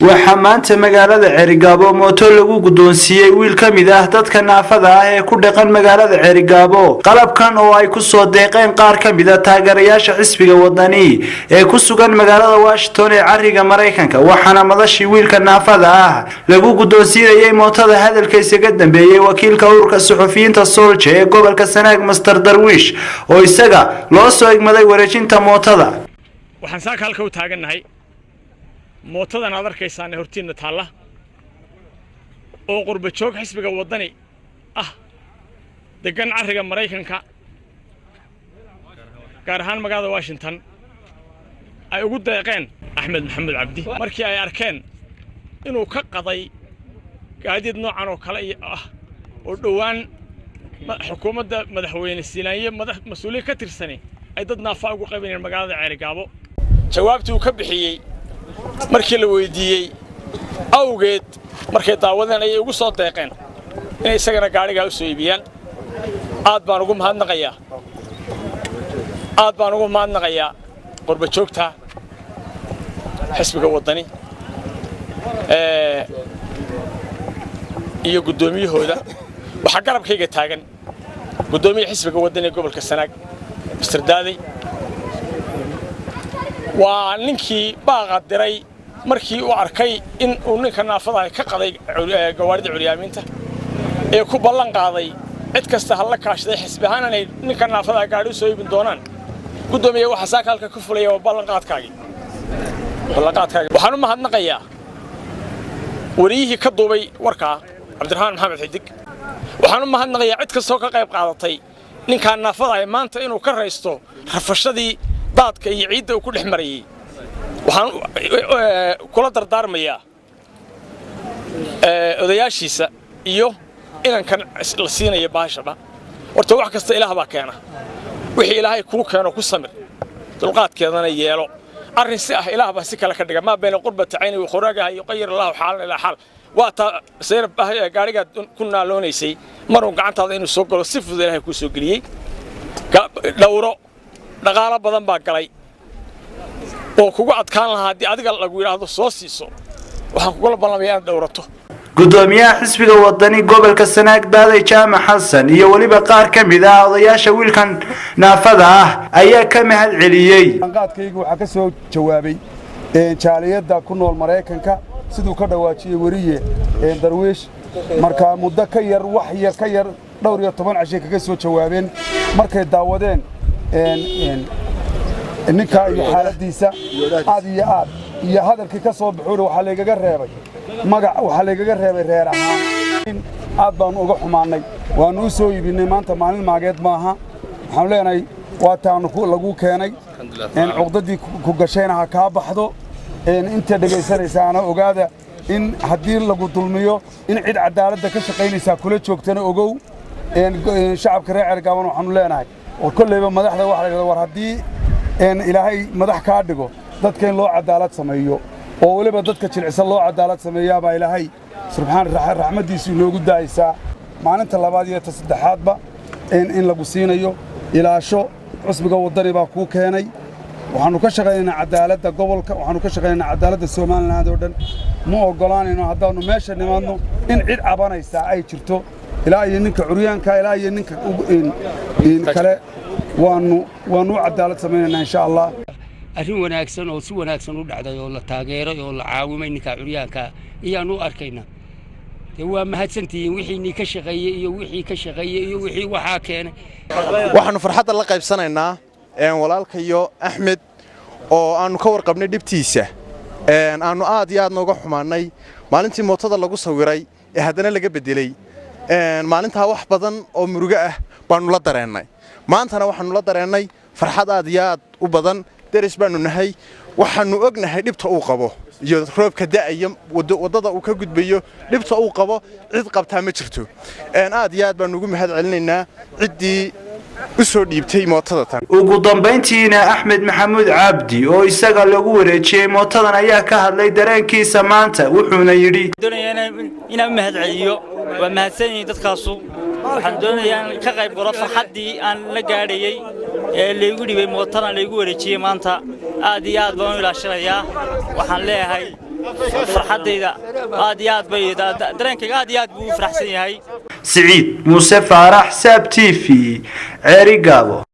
waxaa maanta magaalada Cerigabo mooto lagu guddoonsiiyay wiil ka mid ah dadka naafada ah ee ku dhaqan magaalada Cerigabo qalabkan oo ay ku soo deeqeen qaar ka mid ah taageerayaasha xisbiga wadani ee ku sugan magaalada Washington ee cariga Mareykanka waxaana madashii wiilka naafada ah lagu guddoonsiiyay mootada hadalka isaga dambeeyay wakiilka ururka suxufiyiinta Solje ee gobolka Sanaag Master Darwish oo isaga loo soo igmaday wareejinta mootada waxaan saaka halka u taaganahay mootadan aad arkaysaan hortiina taala oo qurba joog xisbiga wadani ah degan cariga Mareykanka gaar ahaan magaalada Washington ay ugu deeqeen Axmed Maxamed Cabdi markii ay arkeen inuu ka qaday gaadiid noocan oo kale ah oo dhawaan xukuumadda madaxweyne Siinaye mas'uuliye ka tirsanay ay dad naafa ugu qaybinayeen magaalada Cerigabo jawaabtii uu ka bixiyay markii la weydiiyay awgeed markay daawadeen ay ugu soo deeqeen inay isagana gaariga u soo iibiyaan aad baan ugu mahadnaqayaa qurba joogta xisbiga wadani iyo guddoomiyahooda waxa garabkayga taagan guddoomiyaha xisbiga wadani ee gobolka Sanaag Mr. Daadi waa ninkii baaqa diray markii uu arkay in uu ninka naafada ka qaday gawaarida curyaaminta ee ku ballan qaaday cid kasta hal la kaashaday xisbi ahaan inay ninka naafada gaari u soo iibin doonaan guddoomiyaha waxa saaka halka ku fulay ballan qaadkaagi waxaan u mahadnaqayaa wariyihii ka duubay warka Cabdiraxmaan Maxamed Xidig waxaan u mahadnaqayaa cid kasta oo ka qayb qaadatay ninka naafada maanta inuu ka raysto rafashadii daadka iyo ciidda uu ku dhex marayay waxaan kula dardaarmayaa odayaashiisa iyo inankan la siinayo baashaba horta wax kasta Ilaah baa keena wixii Ilaahay kuu keeno ku samir dulqaadkeedana yeelo arrin si ah Ilaah baa si kala ka dhiga ma been qurbata ayni iyo khuraaga iyo qayr Allah xaal ila xaal waata sayr gaariga ku naaloonaysay maruu gacantaada inuu soo galo si fudud Ilaahay ku soo galiyay dhawro dhaqaale badan baa galay oo kugu adkaan lahaa hadii adiga lagu yiraahdo soo siiso waxaan kugu balamayaa in dhawrato gudoomiyaha xisbiga wadani gobolka Sanaag Daaday Jaamac Xasan iyo waliba qaar ka mid ah odayaasha wiilkan naafada ah ayaa ka mahad celiyay qaadkaygu waxa ka soo jawaabay jaaliyada ku nool Mareykanka sidoo ka dhawaajiyay wariye Darwish marka muddo ka yar wax yar ka yar dhowr iyo 10 cashay kaga soo jawaabeen markay daawadeen ninka iyo xaaladiisa aad iyo hadalkii ka soo baxay waxa leegaga reebay magac waxa leegaga reebay reer ahaan aad baan uga xumaanay waan u soo iibinay maanta maalin maageed maaha waxaan leenahay waa taan lagu keenay cuqdadii ku gashayna ha ka baxdo inta dhageysanaysaana ogaada in hadii lagu dulmiyo in cid cadaalada ka shaqeynaysa kula joogtana ogow shacabka reer Cerigabo waxaan leenahay oo kullayba madaxda waxa laga war hadii Ilaahay madax ka dhigo dadka in loo cadaalad sameeyo oo waliba dadka jilcisan loo cadaalad sameeyaa baa Ilaahay subxaanahu raxmadiisu inoogu daaysa maalinta labaad iyo saddexaadba in lagu siinayo ilaasho xisbiga wadani baa ku keenay waxaanu ka shaqeynaa cadaaladda gobolka waxaanu ka shaqeynaa cadaaladda Soomaaliland oo dhan ma ogolaanayno haddaanu meesha nimaadno in cid cabanaysa ay jirto ilaa iyo ninka curyaanka ilaa iyo ninka kale waanu cadaalad sameeynaa insha Allah arrin wanaagsan oo si wanaagsan u dhacday oo la taageeray oo la caawimay ninka curyaanka iyaanu arkayna waa mahadsantihiin wixii ka shaqeeyay iyo wixii waxa keenay waxaanu farxadda la qaybsanaynaa walaalkayo Axmed oo aanu ka warqabnay dibtiisa aanu aad iyo aad nooga xumaanay maalintii mootada lagu sawiray ee haddana laga bedelay maalinta wax badan oo muruga ah baanu la dareennay maantana waxaanu la dareennay farxad aad iyo aad u badan deris baanu nahay waxaanu ognahay dhibta uu qabo iyo roobka da'aya wadada uu ka gudbayo dhibta uu qabo cid qabtaa ma jirto aad iyo aad baanu ugu mahad celinaynaa ciddii u soo dhiibtay mootada tan ugu dambeyntiina Axmed Maxamuud Cabdi oo isaga lagu wareejiyay mootadan ayaa ka hadlay dareenkiisa maanta wuxuuna yiri inaan mahad celiyo waa mahadsanyihiin dadkaasu waxaan doonayaa ka qayb galo farxadii aan la gaadhayay ee leegu dhibay mootadan leegu wareejiyay maanta aad iyo aad baan u ilaashanayaa waxaan leeyahay farxadayda aad iyo aad bay dareenkayga aad iyo aad buu u faraxsan yahay سعيد موسى فارح ساب تيفي عريقابو.